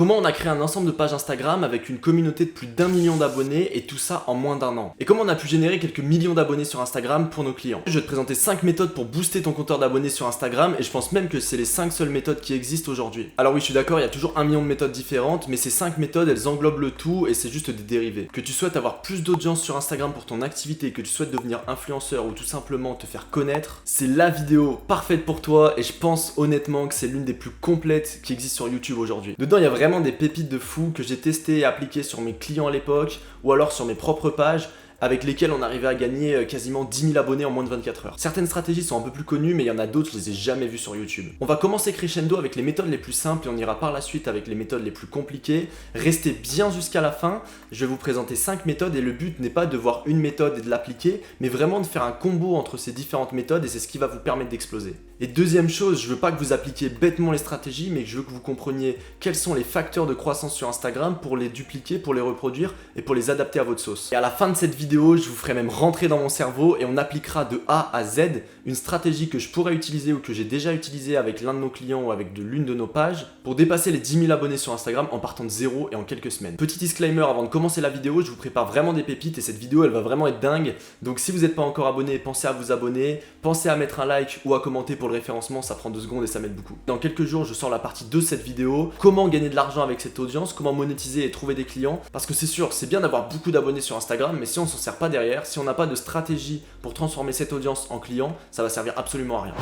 Comment on a créé un ensemble de pages Instagram avec une communauté de plus d'1 million d'abonnés et tout ça en moins d'1 an. Et comment on a pu générer quelques millions d'abonnés sur Instagram pour nos clients. Je vais te présenter 5 méthodes pour booster ton compteur d'abonnés sur Instagram et je pense même que c'est les 5 seules méthodes qui existent aujourd'hui. Alors oui, je suis d'accord, il y a toujours 1 million de méthodes différentes, mais ces 5 méthodes, elles englobent le tout et c'est juste des dérivés. Que tu souhaites avoir plus d'audience sur Instagram pour ton activité, que tu souhaites devenir influenceur ou tout simplement te faire connaître, c'est la vidéo parfaite pour toi et je pense honnêtement que c'est l'une des plus complètes qui existent sur YouTube aujourd'hui. Dedans, il y a vraiment des pépites de fou que j'ai testé et appliqué sur mes clients à l'époque ou alors sur mes propres pages avec lesquels on arrivait à gagner quasiment 10 000 abonnés en moins de 24 heures. Certaines stratégies sont un peu plus connues, mais il y en a d'autres, je les ai jamais vues sur YouTube. On va commencer crescendo avec les méthodes les plus simples et on ira par la suite avec les méthodes les plus compliquées. Restez bien jusqu'à la fin, je vais vous présenter 5 méthodes et le but n'est pas de voir une méthode et de l'appliquer, mais vraiment de faire un combo entre ces différentes méthodes et c'est ce qui va vous permettre d'exploser. Et deuxième chose, je veux pas que vous appliquiez bêtement les stratégies, mais je veux que vous compreniez quels sont les facteurs de croissance sur Instagram pour les dupliquer, pour les reproduire et pour les adapter à votre sauce. Et à la fin de cette vidéo, je vous ferai même rentrer dans mon cerveau et on appliquera de A à Z une stratégie que je pourrais utiliser ou que j'ai déjà utilisée avec l'un de nos clients ou avec l'une de nos pages pour dépasser les 10 000 abonnés sur Instagram en partant de zéro et en quelques semaines. Petit disclaimer avant de commencer la vidéo, je vous prépare vraiment des pépites et cette vidéo elle va vraiment être dingue. Donc si vous n'êtes pas encore abonné, pensez à vous abonner, pensez à mettre un like ou à commenter pour le référencement, ça prend 2 secondes et ça m'aide beaucoup. Dans quelques jours, je sors la partie 2 de cette vidéo, comment gagner de l'argent avec cette audience, comment monétiser et trouver des clients. Parce que c'est sûr, c'est bien d'avoir beaucoup d'abonnés sur Instagram, mais si on s'en sert pas derrière, si on n'a pas de stratégie pour transformer cette audience en client, ça va servir absolument à rien.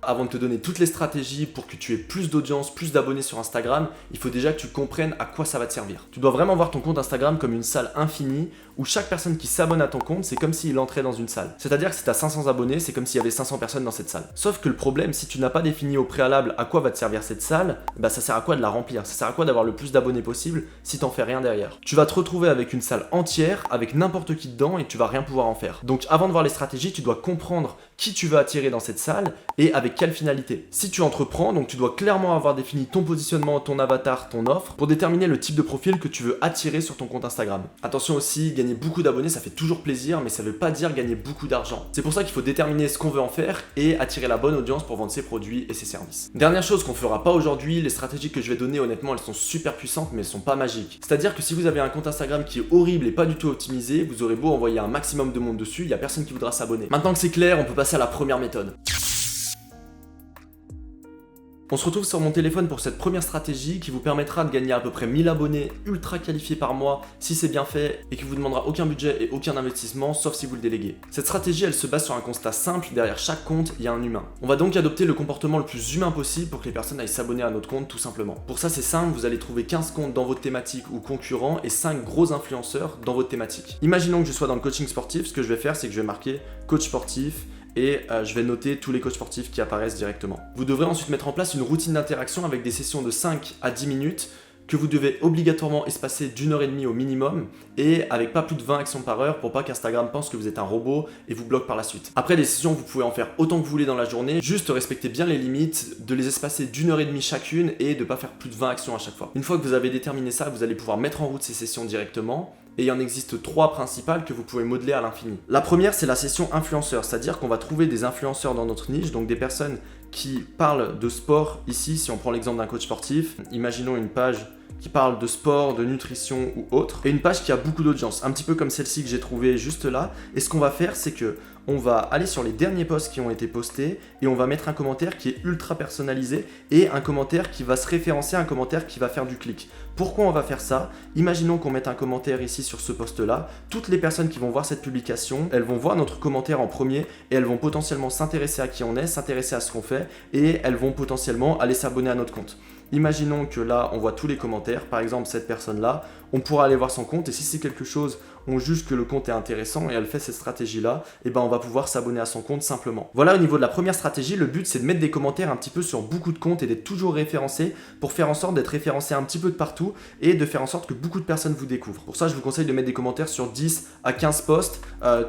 Avant de te donner toutes les stratégies pour que tu aies plus d'audience, plus d'abonnés sur Instagram, il faut déjà que tu comprennes à quoi ça va te servir. Tu dois vraiment voir ton compte Instagram comme une salle infinie où chaque personne qui s'abonne à ton compte, c'est comme s'il entrait dans une salle. C'est-à-dire que si tu as 500 abonnés, c'est comme s'il y avait 500 personnes dans cette salle. Sauf que le problème, si tu n'as pas défini au préalable à quoi va te servir cette salle, bah ça sert à quoi de la remplir? Ça sert à quoi d'avoir le plus d'abonnés possible si t'en fais rien derrière? Tu vas te retrouver avec une salle entière, avec n'importe qui dedans et tu vas rien pouvoir en faire. Donc avant de voir les stratégies, tu dois comprendre qui tu veux attirer dans cette salle et avec quelle finalité. Si tu entreprends, donc tu dois clairement avoir défini ton positionnement, ton avatar, ton offre pour déterminer le type de profil que tu veux attirer sur ton compte Instagram. Attention aussi, gagner beaucoup d'abonnés, ça fait toujours plaisir, mais ça veut pas dire gagner beaucoup d'argent. C'est pour ça qu'il faut déterminer ce qu'on veut en faire et attirer la bonne audience pour vendre ses produits et ses services. Dernière chose qu'on fera pas aujourd'hui, les stratégies que je vais donner, honnêtement, elles sont super puissantes, mais elles sont pas magiques. C'est-à-dire que si vous avez un compte Instagram qui est horrible et pas du tout optimisé, vous aurez beau envoyer un maximum de monde dessus, il y a personne qui voudra s'abonner. Maintenant que c'est clair, on peut passer à la première méthode. On se retrouve sur mon téléphone pour cette première stratégie qui vous permettra de gagner à peu près 1000 abonnés ultra qualifiés par mois si c'est bien fait et qui vous demandera aucun budget et aucun investissement sauf si vous le déléguez. Cette stratégie elle se base sur un constat simple, derrière chaque compte il y a un humain. On va donc adopter le comportement le plus humain possible pour que les personnes aillent s'abonner à notre compte tout simplement. Pour ça c'est simple, vous allez trouver 15 comptes dans votre thématique ou concurrents et 5 gros influenceurs dans votre thématique. Imaginons que je sois dans le coaching sportif, ce que je vais faire c'est que je vais marquer coach sportif et je vais noter tous les coachs sportifs qui apparaissent directement. Vous devrez ensuite mettre en place une routine d'interaction avec des sessions de 5 à 10 minutes que vous devez obligatoirement espacer d'1h30 au minimum et avec pas plus de 20 actions par heure pour pas qu'Instagram pense que vous êtes un robot et vous bloque par la suite. Après les sessions, vous pouvez en faire autant que vous voulez dans la journée, juste respectez bien les limites, de les espacer d'1h30 chacune et de pas faire plus de 20 actions à chaque fois. Une fois que vous avez déterminé ça, vous allez pouvoir mettre en route ces sessions directement. Et il en existe 3 principales que vous pouvez modeler à l'infini. La première, c'est la session influenceur, c'est-à-dire qu'on va trouver des influenceurs dans notre niche, donc des personnes qui parlent de sport. Ici, si on prend l'exemple d'un coach sportif, imaginons une page qui parle de sport, de nutrition ou autre, et une page qui a beaucoup d'audience, un petit peu comme celle-ci que j'ai trouvée juste là. Et ce qu'on va faire, c'est que on va aller sur les derniers posts qui ont été postés et on va mettre un commentaire qui est ultra personnalisé et un commentaire qui va se référencer à un commentaire qui va faire du clic. Pourquoi on va faire ça? Imaginons qu'on mette un commentaire ici sur ce post-là. Toutes les personnes qui vont voir cette publication, elles vont voir notre commentaire en premier et elles vont potentiellement s'intéresser à qui on est, s'intéresser à ce qu'on fait et elles vont potentiellement aller s'abonner à notre compte. Imaginons que là, on voit tous les commentaires, par exemple cette personne-là, on pourra aller voir son compte et si c'est quelque chose, on juge que le compte est intéressant et elle fait cette stratégie-là, et ben on va pouvoir s'abonner à son compte simplement. Voilà au niveau de la première stratégie, le but c'est de mettre des commentaires un petit peu sur beaucoup de comptes et d'être toujours référencé pour faire en sorte d'être référencé un petit peu de partout et de faire en sorte que beaucoup de personnes vous découvrent. Pour ça, je vous conseille de mettre des commentaires sur 10 à 15 posts,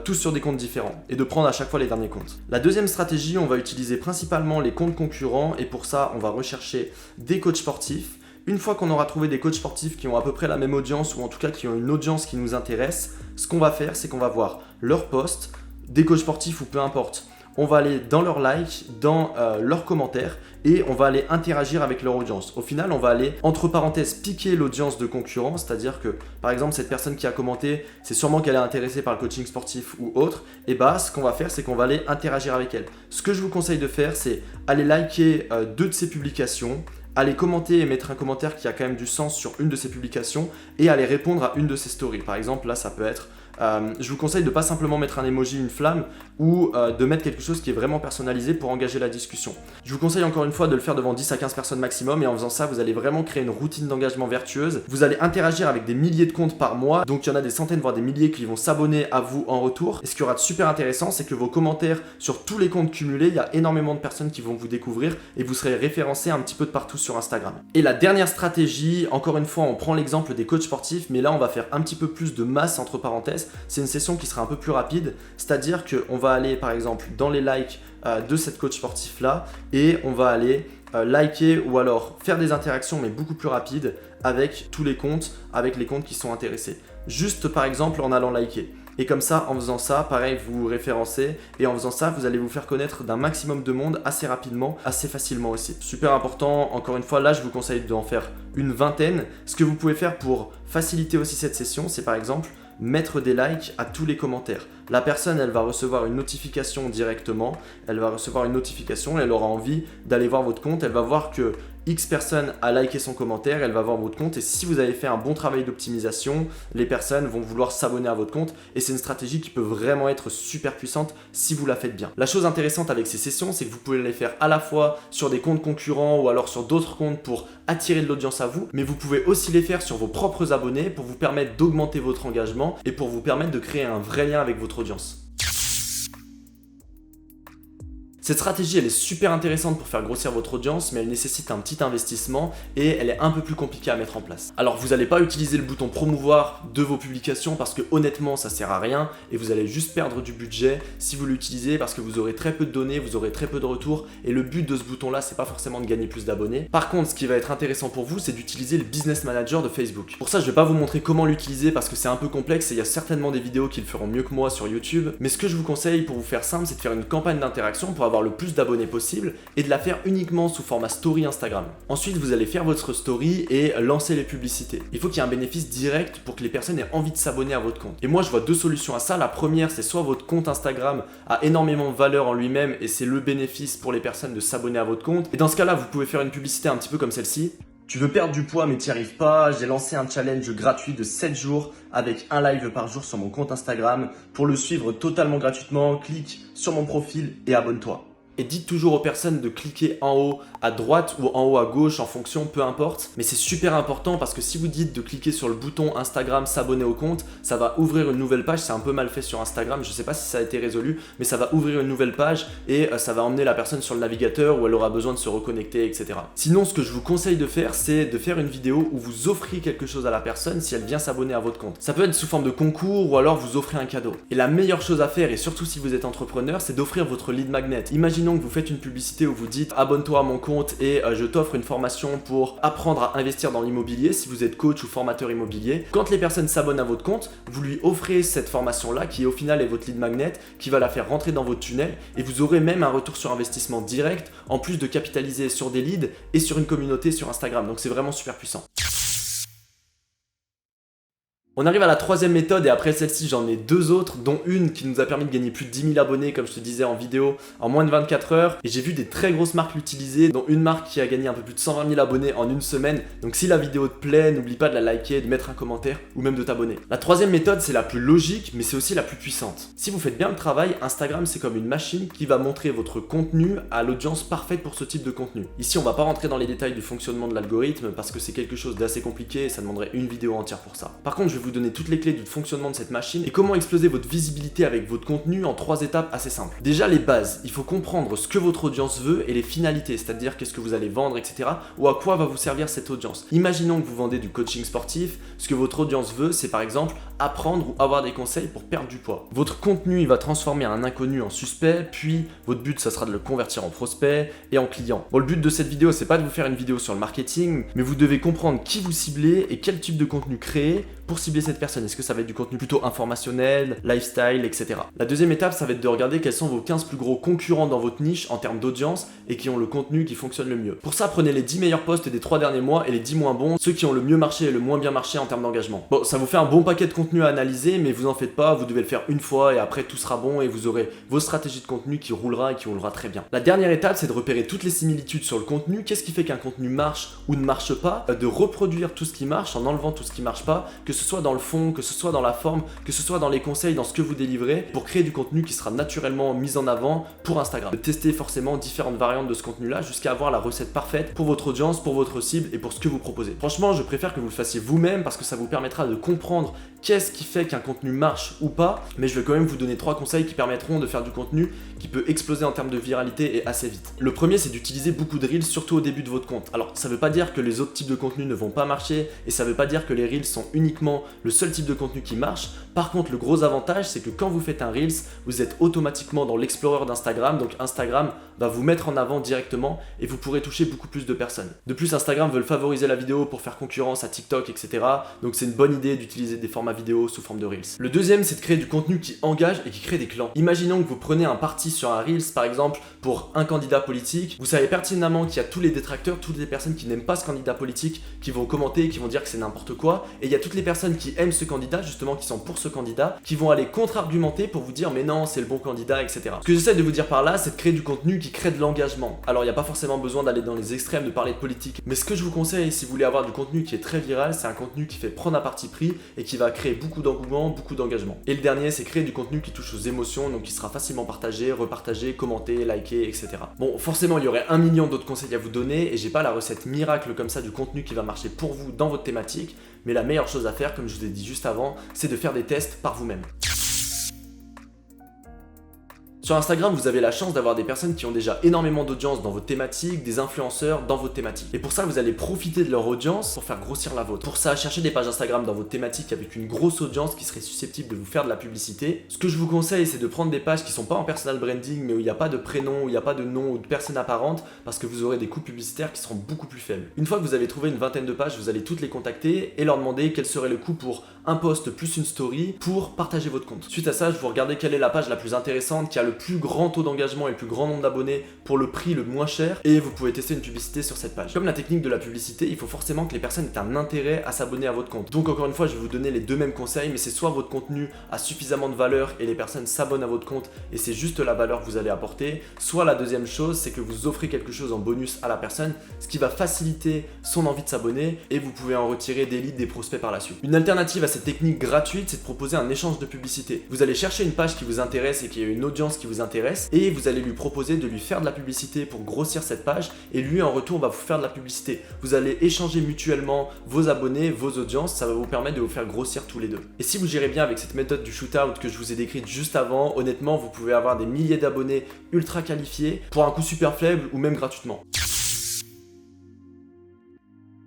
tous sur des comptes différents et de prendre à chaque fois les derniers comptes. La deuxième stratégie, on va utiliser principalement les comptes concurrents et pour ça, on va rechercher des coachs sportifs. Une fois qu'on aura trouvé des coachs sportifs qui ont à peu près la même audience ou en tout cas qui ont une audience qui nous intéresse, ce qu'on va faire, c'est qu'on va voir leurs posts, des coachs sportifs ou peu importe. on va aller dans leurs likes, dans leurs commentaires et on va aller interagir avec leur audience. Au final, on va aller, entre parenthèses, piquer l'audience de concurrents, c'est-à-dire que, par exemple, cette personne qui a commenté, c'est sûrement qu'elle est intéressée par le coaching sportif ou autre, et bah, ce qu'on va faire, c'est qu'on va aller interagir avec elle. Ce que je vous conseille de faire, c'est aller liker 2 de ses publications, aller commenter et mettre un commentaire qui a quand même du sens sur une de ses publications et aller répondre à une de ses stories. Par exemple, là, ça peut être... je vous conseille de ne pas simplement mettre un emoji, une flamme ou de mettre quelque chose qui est vraiment personnalisé pour engager la discussion. Je vous conseille encore une fois de le faire devant 10 à 15 personnes maximum et en faisant ça, vous allez vraiment créer une routine d'engagement vertueuse. Vous allez interagir avec des milliers de comptes par mois, donc il y en a des centaines voire des milliers qui vont s'abonner à vous en retour. Et ce qui aura de super intéressant, c'est que vos commentaires sur tous les comptes cumulés, il y a énormément de personnes qui vont vous découvrir et vous serez référencé un petit peu de partout sur Instagram. Et la dernière stratégie, encore une fois, on prend l'exemple des coachs sportifs, mais là on va faire un petit peu plus de masse entre parenthèses. C'est une session qui sera un peu plus rapide, c'est-à-dire qu'on va aller par exemple dans les likes de cette coach sportif là et on va aller liker ou alors faire des interactions mais beaucoup plus rapides avec tous les comptes, avec les comptes qui sont intéressés. Juste par exemple en allant liker. Et comme ça, en faisant ça, pareil, vous vous référencez et en faisant ça, vous allez vous faire connaître d'un maximum de monde assez rapidement, assez facilement aussi. Super important, encore une fois, là, je vous conseille d'en faire une vingtaine. Ce que vous pouvez faire pour faciliter aussi cette session, c'est par exemple mettre des likes à tous les commentaires. La personne, elle va recevoir une notification directement, elle va recevoir une notification, elle aura envie d'aller voir votre compte, elle va voir que X personnes a liké son commentaire, elle va voir votre compte et si vous avez fait un bon travail d'optimisation, les personnes vont vouloir s'abonner à votre compte et c'est une stratégie qui peut vraiment être super puissante si vous la faites bien. La chose intéressante avec ces sessions, c'est que vous pouvez les faire à la fois sur des comptes concurrents ou alors sur d'autres comptes pour attirer de l'audience à vous, mais vous pouvez aussi les faire sur vos propres abonnés pour vous permettre d'augmenter votre engagement et pour vous permettre de créer un vrai lien avec votre audience. Cette stratégie, elle est super intéressante pour faire grossir votre audience, mais elle nécessite un petit investissement et elle est un peu plus compliquée à mettre en place. Alors, vous n'allez pas utiliser le bouton promouvoir de vos publications parce que honnêtement, ça sert à rien et vous allez juste perdre du budget si vous l'utilisez parce que vous aurez très peu de données, vous aurez très peu de retours et le but de ce bouton-là, c'est pas forcément de gagner plus d'abonnés. Par contre, ce qui va être intéressant pour vous, c'est d'utiliser le Business Manager de Facebook. Pour ça, je vais pas vous montrer comment l'utiliser parce que c'est un peu complexe et il y a certainement des vidéos qui le feront mieux que moi sur YouTube. Mais ce que je vous conseille pour vous faire simple, c'est de faire une campagne d'interaction pour avoir le plus d'abonnés possible et de la faire uniquement sous format story Instagram. Ensuite, vous allez faire votre story et lancer les publicités. Il faut qu'il y ait un bénéfice direct pour que les personnes aient envie de s'abonner à votre compte. Et moi, je vois 2 solutions à ça. La première, c'est soit votre compte Instagram a énormément de valeur en lui-même et c'est le bénéfice pour les personnes de s'abonner à votre compte. Et dans ce cas-là, vous pouvez faire une publicité un petit peu comme celle-ci. Tu veux perdre du poids mais t'y arrives pas, j'ai lancé un challenge gratuit de 7 jours avec un live par jour sur mon compte Instagram. Pour le suivre totalement gratuitement, clique sur mon profil et abonne-toi. Et dites toujours aux personnes de cliquer en haut à droite ou en haut à gauche en fonction, peu importe. Mais c'est super important parce que si vous dites de cliquer sur le bouton Instagram s'abonner au compte, ça va ouvrir une nouvelle page. C'est un peu mal fait sur Instagram, je sais pas si ça a été résolu, mais ça va ouvrir une nouvelle page et ça va emmener la personne sur le navigateur où elle aura besoin de se reconnecter, etc. Sinon, ce que je vous conseille de faire, c'est de faire une vidéo où vous offrez quelque chose à la personne si elle vient s'abonner à votre compte. Ça peut être sous forme de concours ou alors vous offrez un cadeau. Et la meilleure chose à faire, et surtout si vous êtes entrepreneur, c'est d'offrir votre lead magnet. Imaginons que vous faites une publicité où vous dites abonne-toi à mon compte et je t'offre une formation pour apprendre à investir dans l'immobilier si vous êtes coach ou formateur immobilier. Quand les personnes s'abonnent à votre compte, vous lui offrez cette formation-là qui au final est votre lead magnet qui va la faire rentrer dans votre tunnel et vous aurez même un retour sur investissement direct en plus de capitaliser sur des leads et sur une communauté sur Instagram. Donc c'est vraiment super puissant. On arrive à la 3e méthode et après celle-ci j'en ai 2 autres dont une qui nous a permis de gagner plus de 10 000 abonnés comme je te disais en vidéo en moins de 24 heures et j'ai vu des très grosses marques l'utiliser dont une marque qui a gagné un peu plus de 120 000 abonnés en une semaine. Donc si la vidéo te plaît, n'oublie pas de la liker, de mettre un commentaire ou même de t'abonner. La 3e méthode c'est la plus logique mais c'est aussi la plus puissante. Si vous faites bien le travail, Instagram c'est comme une machine qui va montrer votre contenu à l'audience parfaite pour ce type de contenu. Ici on va pas rentrer dans les détails du fonctionnement de l'algorithme parce que c'est quelque chose d'assez compliqué et ça demanderait une vidéo entière pour ça. Par contre je vais vous donner toutes les clés du fonctionnement de cette machine et comment exploser votre visibilité avec votre contenu en 3 étapes assez simples. Déjà les bases, il faut comprendre ce que votre audience veut et les finalités, c'est-à-dire qu'est-ce que vous allez vendre, etc. ou à quoi va vous servir cette audience. Imaginons que vous vendez du coaching sportif, ce que votre audience veut c'est par exemple apprendre ou avoir des conseils pour perdre du poids. Votre contenu, il va transformer un inconnu en suspect, puis votre but, ça sera de le convertir en prospect et en client. Bon, le but de cette vidéo, c'est pas de vous faire une vidéo sur le marketing, mais vous devez comprendre qui vous ciblez et quel type de contenu créer pour cibler cette personne. Est-ce que ça va être du contenu plutôt informationnel, lifestyle, etc. La deuxième étape, ça va être de regarder quels sont vos 15 plus gros concurrents dans votre niche en termes d'audience et qui ont le contenu qui fonctionne le mieux. Pour ça, prenez les 10 meilleurs posts des 3 derniers mois et les 10 moins bons, ceux qui ont le mieux marché et le moins bien marché en termes d'engagement. Bon, ça vous fait un bon paquet de contenu à analyser, mais vous en faites pas, vous devez le faire une fois et après tout sera bon et vous aurez vos stratégies de contenu qui roulera et qui roulera très bien. La dernière étape, c'est de repérer toutes les similitudes sur le contenu. Qu'est-ce qui fait qu'un contenu marche ou ne marche pas, de reproduire tout ce qui marche en enlevant tout ce qui marche pas, que ce soit dans le fond, que ce soit dans la forme, que ce soit dans les conseils, dans ce que vous délivrez, pour créer du contenu qui sera naturellement mis en avant pour Instagram. De tester forcément différentes variantes de ce contenu-là jusqu'à avoir la recette parfaite pour votre audience, pour votre cible et pour ce que vous proposez. Franchement, je préfère que vous le fassiez vous-même parce que ça vous permettra de comprendre qu'est-ce qui fait qu'un contenu marche ou pas, mais je vais quand même vous donner 3 conseils qui permettront de faire du contenu qui peut exploser en termes de viralité et assez vite. Le premier, c'est d'utiliser beaucoup de Reels, surtout au début de votre compte. Alors, ça veut pas dire que les autres types de contenus ne vont pas marcher et ça veut pas dire que les Reels sont uniquement le seul type de contenu qui marche. Par contre, le gros avantage, c'est que quand vous faites un Reels, vous êtes automatiquement dans l'Explorer d'Instagram, donc Instagram va vous mettre en avant directement et vous pourrez toucher beaucoup plus de personnes. De plus, Instagram veut favoriser la vidéo pour faire concurrence à TikTok, etc. Donc c'est une bonne idée d'utiliser des formats vidéo sous forme de Reels. Le deuxième, c'est de créer du contenu qui engage et qui crée des clans. Imaginons que vous prenez un parti sur un Reels, par exemple, pour un candidat politique. Vous savez pertinemment qu'il y a tous les détracteurs, toutes les personnes qui n'aiment pas ce candidat politique, qui vont commenter, qui vont dire que c'est n'importe quoi. Et il y a toutes les personnes qui aiment ce candidat, justement, qui sont pour ce candidat, qui vont aller contre-argumenter pour vous dire mais non, c'est le bon candidat, etc. Ce que j'essaie de vous dire par là, c'est de créer du contenu qui crée de l'engagement. Alors il n'y a pas forcément besoin d'aller dans les extrêmes, de parler de politique. Mais ce que je vous conseille, si vous voulez avoir du contenu qui est très viral, c'est un contenu qui fait prendre à parti pris et qui va créer beaucoup d'engouement, beaucoup d'engagement. Et le dernier, c'est créer du contenu qui touche aux émotions, donc qui sera facilement partagé, repartagé, commenté, liké, etc. Bon, forcément, il y aurait 1 million d'autres conseils à vous donner et j'ai pas la recette miracle comme ça du contenu qui va marcher pour vous dans votre thématique, mais la meilleure chose à faire, comme je vous ai dit juste avant, c'est de faire des tests par vous-même. Sur Instagram, vous avez la chance d'avoir des personnes qui ont déjà énormément d'audience dans votre thématique, des influenceurs dans votre thématique. Et pour ça, vous allez profiter de leur audience pour faire grossir la vôtre. Pour ça, cherchez des pages Instagram dans votre thématique avec une grosse audience qui serait susceptible de vous faire de la publicité. Ce que je vous conseille, c'est de prendre des pages qui sont pas en personal branding, mais où il n'y a pas de prénom, où il n'y a pas de nom ou de personne apparente, parce que vous aurez des coûts publicitaires qui seront beaucoup plus faibles. Une fois que vous avez trouvé une vingtaine de pages, vous allez toutes les contacter et leur demander quel serait le coût pour un post plus une story pour partager votre compte. Suite à ça, je vous regardez quelle est la page la plus intéressante, qui a le plus grand taux d'engagement et le plus grand nombre d'abonnés pour le prix le moins cher, et vous pouvez tester une publicité sur cette page. Comme la technique de la publicité, il faut forcément que les personnes aient un intérêt à s'abonner à votre compte. Donc encore une fois, je vais vous donner les deux mêmes conseils, mais c'est soit votre contenu a suffisamment de valeur et les personnes s'abonnent à votre compte et c'est juste la valeur que vous allez apporter, soit la deuxième chose, c'est que vous offrez quelque chose en bonus à la personne, ce qui va faciliter son envie de s'abonner et vous pouvez en retirer des leads, des prospects par la suite. Une alternative à cette technique gratuite, c'est de proposer un échange de publicité. Vous allez chercher une page qui vous intéresse et qui a une audience qui vous intéresse et vous allez lui proposer de lui faire de la publicité pour grossir cette page et lui en retour va vous faire de la publicité. Vous allez échanger mutuellement vos abonnés, vos audiences, ça va vous permettre de vous faire grossir tous les deux. Et si vous gérez bien avec cette méthode du shootout que je vous ai décrite juste avant, honnêtement vous pouvez avoir des milliers d'abonnés ultra qualifiés pour un coût super faible ou même gratuitement.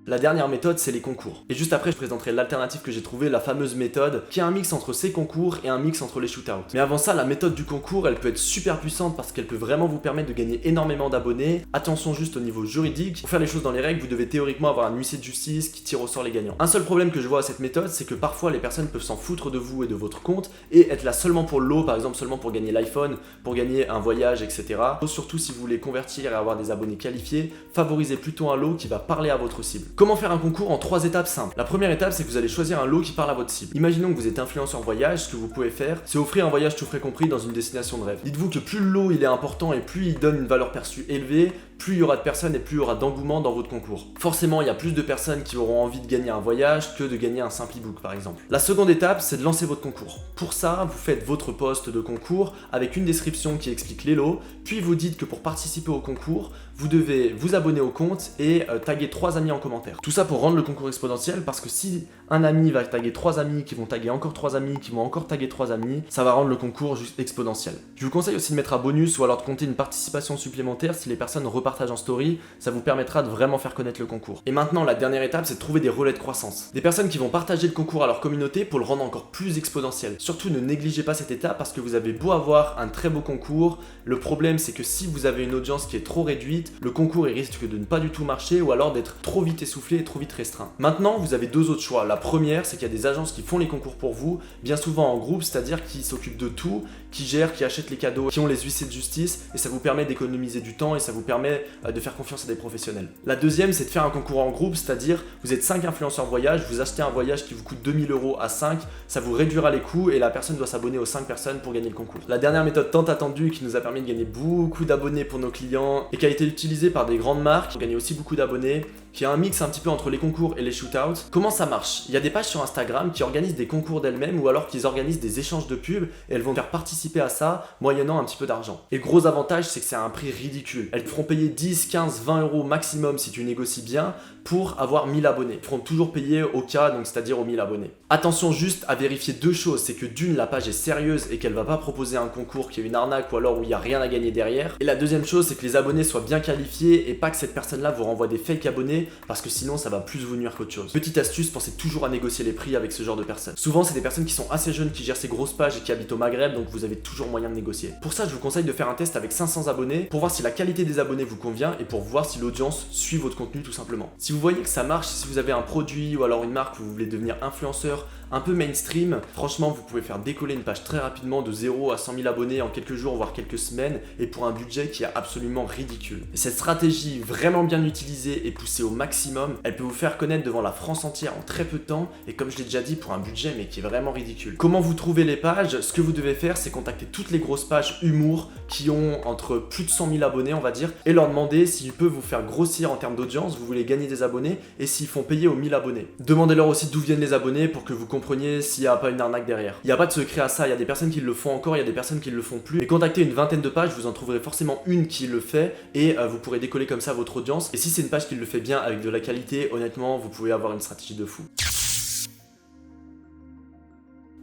La dernière méthode, c'est les concours. Et juste après, je présenterai l'alternative que j'ai trouvée, la fameuse méthode, qui est un mix entre ces concours et un mix entre les shootouts. Mais avant ça, la méthode du concours, elle peut être super puissante parce qu'elle peut vraiment vous permettre de gagner énormément d'abonnés. Attention juste au niveau juridique. Pour faire les choses dans les règles, vous devez théoriquement avoir un huissier de justice qui tire au sort les gagnants. Un seul problème que je vois à cette méthode, c'est que parfois les personnes peuvent s'en foutre de vous et de votre compte et être là seulement pour le lot, par exemple seulement pour gagner l'iPhone, pour gagner un voyage, etc. Surtout si vous voulez convertir et avoir des abonnés qualifiés, favorisez plutôt un lot qui va parler à votre cible. Comment faire un concours en 3 étapes simples? La première étape, c'est que vous allez choisir un lot qui parle à votre cible. Imaginons que vous êtes influenceur voyage, ce que vous pouvez faire, c'est offrir un voyage tout frais compris dans une destination de rêve. Dites-vous que plus le lot il est important et plus il donne une valeur perçue élevée, plus il y aura de personnes et plus il y aura d'engouement dans votre concours. Forcément, il y a plus de personnes qui auront envie de gagner un voyage que de gagner un simple e-book par exemple. La seconde étape, c'est de lancer votre concours. Pour ça, vous faites votre post de concours avec une description qui explique les lots, puis vous dites que pour participer au concours, vous devez vous abonner au compte et taguer 3 amis en commentaire. Tout ça pour rendre le concours exponentiel parce que si un ami va taguer 3 amis, qui vont taguer encore 3 amis, qui vont encore taguer 3 amis, ça va rendre le concours juste exponentiel. Je vous conseille aussi de mettre un bonus ou alors de compter une participation supplémentaire si les personnes repartent partage en story, ça vous permettra de vraiment faire connaître le concours. Et maintenant, la dernière étape, c'est de trouver des relais de croissance. Des personnes qui vont partager le concours à leur communauté pour le rendre encore plus exponentiel. Surtout, ne négligez pas cette étape parce que vous avez beau avoir un très beau concours, le problème c'est que si vous avez une audience qui est trop réduite, le concours il risque de ne pas du tout marcher ou alors d'être trop vite essoufflé et trop vite restreint. Maintenant, vous avez deux autres choix. La première, c'est qu'il y a des agences qui font les concours pour vous, bien souvent en groupe, c'est-à-dire qui s'occupent de tout, qui gèrent, qui achètent les cadeaux, qui ont les huissiers de justice, et ça vous permet d'économiser du temps et ça vous permet de faire confiance à des professionnels. La deuxième, c'est de faire un concours en groupe, c'est-à-dire vous êtes 5 influenceurs voyage, vous achetez un voyage qui vous coûte 2000 € à 5, ça vous réduira les coûts et la personne doit s'abonner aux 5 personnes pour gagner le concours. La dernière méthode tant attendue qui nous a permis de gagner beaucoup d'abonnés pour nos clients et qui a été utilisée par des grandes marques pour gagner aussi beaucoup d'abonnés, qui a un mix un petit peu entre les concours et les shootouts. Comment ça marche? Il y a des pages sur Instagram qui organisent des concours d'elles-mêmes ou alors qu'ils organisent des échanges de pubs et elles vont faire participer à ça moyennant un petit peu d'argent. Et le gros avantage, c'est que c'est à un prix ridicule. Elles te feront payer 10, 15, 20 € maximum si tu négocies bien pour avoir 1000 abonnés. Ils feront toujours payer au cas, donc c'est-à-dire aux 1000 abonnés. Attention juste à vérifier deux choses, c'est que d'une, la page est sérieuse et qu'elle va pas proposer un concours qui est une arnaque ou alors où il n'y a rien à gagner derrière. Et la deuxième chose, c'est que les abonnés soient bien qualifiés et pas que cette personne-là vous renvoie des fake abonnés parce que sinon ça va plus vous nuire qu'autre chose. Petite astuce, pensez toujours à négocier les prix avec ce genre de personnes. Souvent, c'est des personnes qui sont assez jeunes qui gèrent ces grosses pages et qui habitent au Maghreb, donc vous avez toujours moyen de négocier. Pour ça, je vous conseille de faire un test avec 500 abonnés pour voir si la qualité des abonnés vous convient et pour voir si l'audience suit votre contenu tout simplement. Si vous voyez que ça marche, si vous avez un produit ou alors une marque où vous voulez devenir influenceur un peu mainstream, franchement vous pouvez faire décoller une page très rapidement de 0 à 100 000 abonnés en quelques jours voire quelques semaines et pour un budget qui est absolument ridicule. Et cette stratégie vraiment bien utilisée et poussée au maximum, elle peut vous faire connaître devant la France entière en très peu de temps et comme je l'ai déjà dit pour un budget mais qui est vraiment ridicule. Comment vous trouvez les pages? Ce que vous devez faire c'est contacter toutes les grosses pages humour qui ont entre plus de 100 000 abonnés on va dire et leur demander s'ils peuvent vous faire grossir en termes d'audience, vous voulez gagner des abonnés et s'ils font payer aux 1000 abonnés. Demandez-leur aussi d'où viennent les abonnés pour que vous compreniez s'il n'y a pas une arnaque derrière. Il n'y a pas de secret à ça, il y a des personnes qui le font encore, il y a des personnes qui ne le font plus. Et contactez une vingtaine de pages, vous en trouverez forcément une qui le fait et vous pourrez décoller comme ça votre audience. Et si c'est une page qui le fait bien avec de la qualité, honnêtement, vous pouvez avoir une stratégie de fou.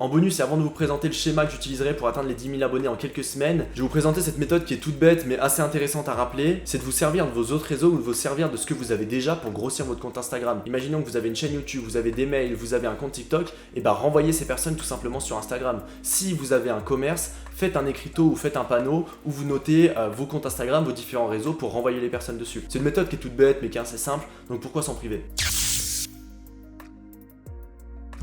En bonus, et avant de vous présenter le schéma que j'utiliserai pour atteindre les 10 000 abonnés en quelques semaines, je vais vous présenter cette méthode qui est toute bête mais assez intéressante à rappeler. C'est de vous servir de vos autres réseaux ou de vous servir de ce que vous avez déjà pour grossir votre compte Instagram. Imaginons que vous avez une chaîne YouTube, vous avez des mails, vous avez un compte TikTok, et bah renvoyez ces personnes tout simplement sur Instagram. Si vous avez un commerce, faites un écriteau ou faites un panneau où vous notez vos comptes Instagram, vos différents réseaux pour renvoyer les personnes dessus. C'est une méthode qui est toute bête mais qui est assez simple, donc pourquoi s'en priver?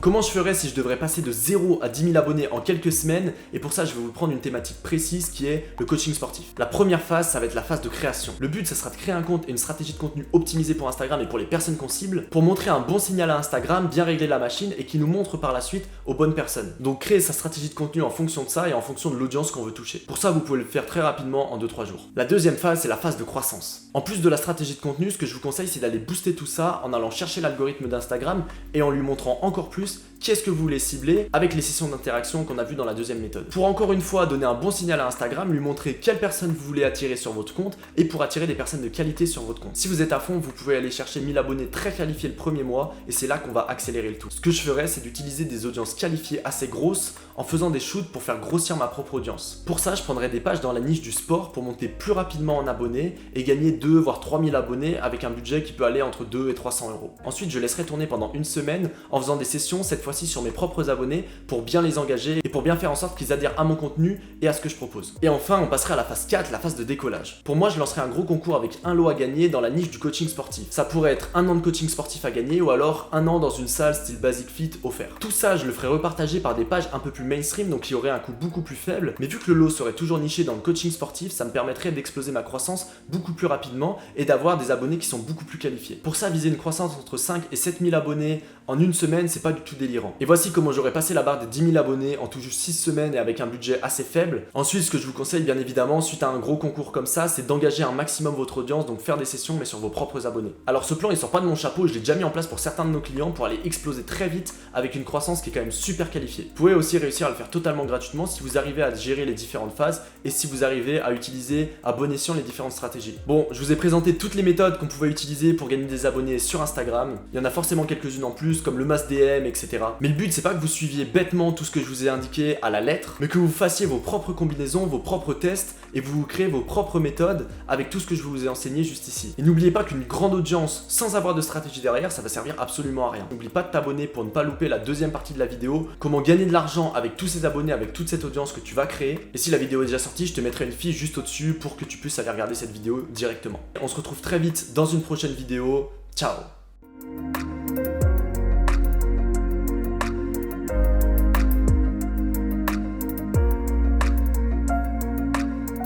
Comment je ferais si je devrais passer de 0 à 10 000 abonnés en quelques semaines? Et pour ça, je vais vous prendre une thématique précise qui est le coaching sportif. La première phase, ça va être la phase de création. Le but, ça sera de créer un compte et une stratégie de contenu optimisée pour Instagram et pour les personnes qu'on cible, pour montrer un bon signal à Instagram, bien régler la machine et qui nous montre par la suite aux bonnes personnes. Donc créer sa stratégie de contenu en fonction de ça et en fonction de l'audience qu'on veut toucher. Pour ça, vous pouvez le faire très rapidement en 2-3 jours. La deuxième phase, c'est la phase de croissance. En plus de la stratégie de contenu, ce que je vous conseille, c'est d'aller booster tout ça en allant chercher l'algorithme d'Instagram et en lui montrant encore plus qui est-ce que vous voulez cibler avec les sessions d'interaction qu'on a vues dans la deuxième méthode. Pour encore une fois donner un bon signal à Instagram, lui montrer quelle personne vous voulez attirer sur votre compte et pour attirer des personnes de qualité sur votre compte. Si vous êtes à fond, vous pouvez aller chercher 1000 abonnés très qualifiés le premier mois et c'est là qu'on va accélérer le tout. Ce que je ferais, c'est d'utiliser des audiences qualifiées assez grosses en faisant des shoots pour faire grossir ma propre audience. Pour ça, je prendrais des pages dans la niche du sport pour monter plus rapidement en abonnés et gagner 2 voire 3000 abonnés avec un budget qui peut aller entre 2 et 300 €. Ensuite, je laisserai tourner pendant une semaine en faisant des sessions, cette fois-ci sur mes propres abonnés pour bien les engager et pour bien faire en sorte qu'ils adhèrent à mon contenu et à ce que je propose. Et enfin, on passerait à la phase 4, la phase de décollage. Pour moi, je lancerai un gros concours avec un lot à gagner dans la niche du coaching sportif. Ça pourrait être 1 an de coaching sportif à gagner ou alors 1 an dans une salle style Basic Fit offert. Tout ça, je le ferai repartager par des pages un peu plus mainstream, donc qui auraient un coût beaucoup plus faible. Mais vu que le lot serait toujours niché dans le coaching sportif, ça me permettrait d'exploser ma croissance beaucoup plus rapidement et d'avoir des abonnés qui sont beaucoup plus qualifiés. Pour ça, viser une croissance entre 5 et 7000 abonnés en une semaine, c'est pas du tout délirant. Et voici comment j'aurais passé la barre des 10 000 abonnés en tout juste 6 semaines et avec un budget assez faible. Ensuite, ce que je vous conseille bien évidemment, suite à un gros concours comme ça, c'est d'engager un maximum votre audience, donc faire des sessions mais sur vos propres abonnés. Alors ce plan, il sort pas de mon chapeau, je l'ai déjà mis en place pour certains de nos clients pour aller exploser très vite avec une croissance qui est quand même super qualifiée. Vous pouvez aussi réussir à le faire totalement gratuitement si vous arrivez à gérer les différentes phases et si vous arrivez à utiliser à bon escient les différentes stratégies. Bon, je vous ai présenté toutes les méthodes qu'on pouvait utiliser pour gagner des abonnés sur Instagram. Il y en a forcément quelques-unes en plus, comme le mass DM et etc. Mais le but, c'est pas que vous suiviez bêtement tout ce que je vous ai indiqué à la lettre, mais que vous fassiez vos propres combinaisons, vos propres tests, et vous créez vos propres méthodes avec tout ce que je vous ai enseigné juste ici. Et n'oubliez pas qu'une grande audience sans avoir de stratégie derrière, ça va servir absolument à rien. N'oublie pas de t'abonner pour ne pas louper la deuxième partie de la vidéo, comment gagner de l'argent avec tous ces abonnés, avec toute cette audience que tu vas créer. Et si la vidéo est déjà sortie, je te mettrai une fiche juste au-dessus pour que tu puisses aller regarder cette vidéo directement. On se retrouve très vite dans une prochaine vidéo. Ciao!